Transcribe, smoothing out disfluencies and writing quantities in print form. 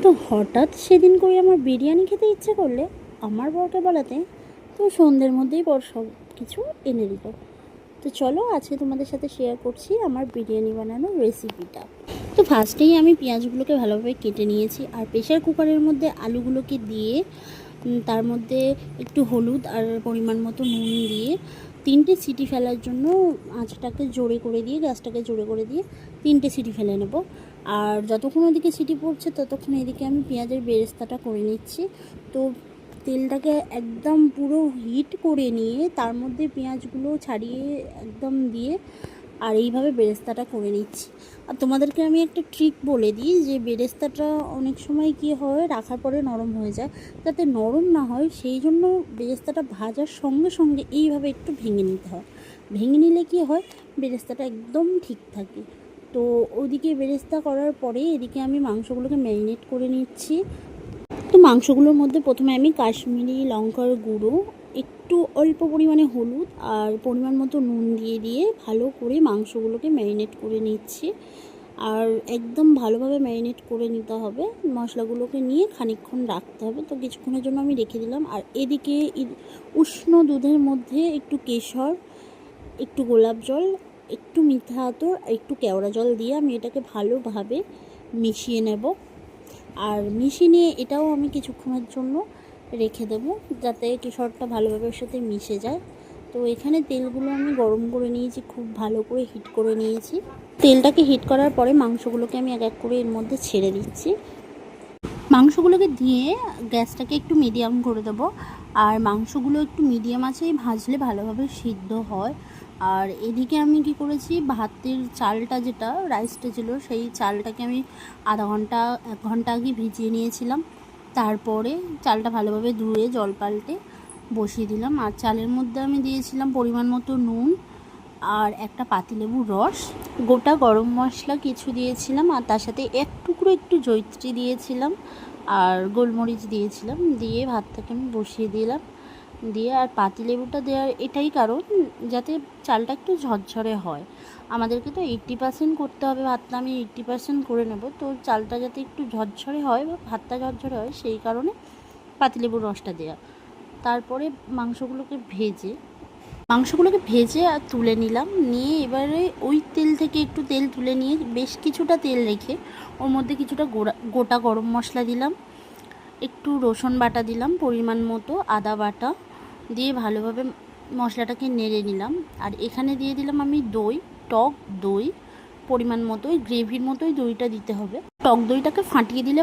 তো হঠাৎ সেদিন করে আমার বিরিয়ানি খেতে ইচ্ছে করলে আমার বরকে বলাতে তো সন্ধ্যের মধ্যেই বর সব কিছু এনে দিল। তো চলো আজকে তোমাদের সাথে শেয়ার করছি আমার বিরিয়ানি বানানোর রেসিপিটা। তো ফার্স্টেই আমি পেঁয়াজগুলোকে ভালোভাবে কেটে নিয়েছি আর প্রেশার কুকারের মধ্যে আলুগুলোকে দিয়ে তার মধ্যে একটু হলুদ আর পরিমাণ মতো নুন দিয়ে 3টে সিটি ফেলার জন্য আঁচটাকে জোরে করে দিয়ে গ্যাসটাকে জোরে করে দিয়ে 3টে সিটি ফেলে নেব। আর যতক্ষণ ওদিকে সিটি পড়ছে ততক্ষণ এদিকে আমি পেঁয়াজের বেরেস্তাটা করে নিচ্ছি। তো তেলটাকে একদম পুরো হিট করে নিয়ে তার মধ্যে পেঁয়াজগুলো ছাড়িয়ে একদম দিয়ে আর এইভাবে বেরেস্তাটা করে নিচ্ছি। আর তোমাদেরকে আমি একটা ট্রিক বলে দিই যে বেরেস্তাটা অনেক সময় কী হয় রাখার পরে নরম হয়ে যায়, যাতে নরম না হয় সেই জন্য বেরেস্তাটা ভাজার সঙ্গে সঙ্গে এইভাবে একটু ভেঙে নিতে হয়। ভেঙে নিলে কী হয় বেরেস্তাটা একদম ঠিক থাকে। তো ওদিকে বেরেস্তা করার পরে এদিকে আমি মাংসগুলোকে ম্যারিনেট করে নিচ্ছি। তো মাংসগুলোর মধ্যে প্রথমে আমি কাশ্মীরি লঙ্কার গুঁড়ো, একটু অল্প পরিমাণে হলুদ আর পরিমাণ মতো নুন দিয়ে ভালো করে মাংসগুলোকে ম্যারিনেট করে নিচ্ছি। আর একদম ভালোভাবে ম্যারিনেট করে নিতে হবে, মশলাগুলোকে নিয়ে খানিকক্ষণ রাখতে হবে। তো কিছুক্ষণের জন্য আমি রেখে দিলাম। আর এদিকে উষ্ণ দুধের মধ্যে একটু কেশর, একটু গোলাপ জল, একটু মিঠা আতর, একটু কেওড়া জল দিয়ে আমি এটাকে ভালোভাবে মিশিয়ে নেব। আর মিশিয়ে নিয়ে এটাও আমি কিছুক্ষণের জন্য রেখে দেবো যাতে কেশরটা ভালোভাবে ওর সাথে মিশে যায়। তো এখানে তেলগুলো আমি গরম করে নিয়েছি, খুব ভালো করে হিট করে নিয়েছি। তেলটাকে হিট করার পরে মাংসগুলোকে আমি এক এক করে এর মধ্যে ছেড়ে দিচ্ছি। মাংসগুলোকে দিয়ে গ্যাসটাকে একটু মিডিয়াম করে দেবো। আর মাংসগুলো একটু মিডিয়াম আঁচেই ভাজলে ভালোভাবে সিদ্ধ হয়। আর এদিকে আমি কি করেছি, ভাতের চালটা যেটা রাইসটা ছিল সেই চালটাকে আমি আধা ঘন্টা 1 ঘন্টা আগে ভিজিয়ে নিয়েছিলাম। তারপরে চালটা ভালোভাবে ধুয়ে জল পাল্টে বসিয়ে দিলাম। আর চালের মধ্যে আমি দিয়েছিলাম পরিমাণ মতো নুন আর একটা পাতিলেবুর রস, গোটা গরম মশলা কিছু দিয়েছিলাম, আর তার সাথে এক টুকরো একটু জয়িত্রী দিয়েছিলাম আর গোলমরিচ দিয়েছিলাম। দিয়ে ভাতটাকে আমি বসিয়ে দিলাম। দিয়ে আর পাতিলেবুটা দেওয়ার এটাই কারণ যাতে চালটা একটু ঝরঝরে হয়। আমাদেরকে তো 80% করতে হবে ভাতটা, আমি 80% করে নেব। তো চালটা যাতে একটু ঝরঝরে হয় বা ভাতটা ঝরঝরে হয় সেই কারণে পাতিলেবুর রসটা দেওয়া। তারপরে মাংসগুলোকে ভেজে আর তুলে নিলাম। নিয়ে এবারে ওই তেল থেকে একটু তেল তুলে নিয়ে বেশ কিছুটা তেল রেখে ওর মধ্যে কিছুটা গোটা গরম মশলা দিলাম, একটু রসুন বাটা দিলাম, পরিমাণ মতো আদা বাটা দিয়ে ভালোভাবে মশলাটাকে নেড়ে নিলাম। আর এখানে দিয়ে দিলাম আমি দই, টক দই পরিমাণ মতো, গ্রেভির মতোই দইটা দিতে হবে। টক দইটাকে ফাটিয়ে দিলে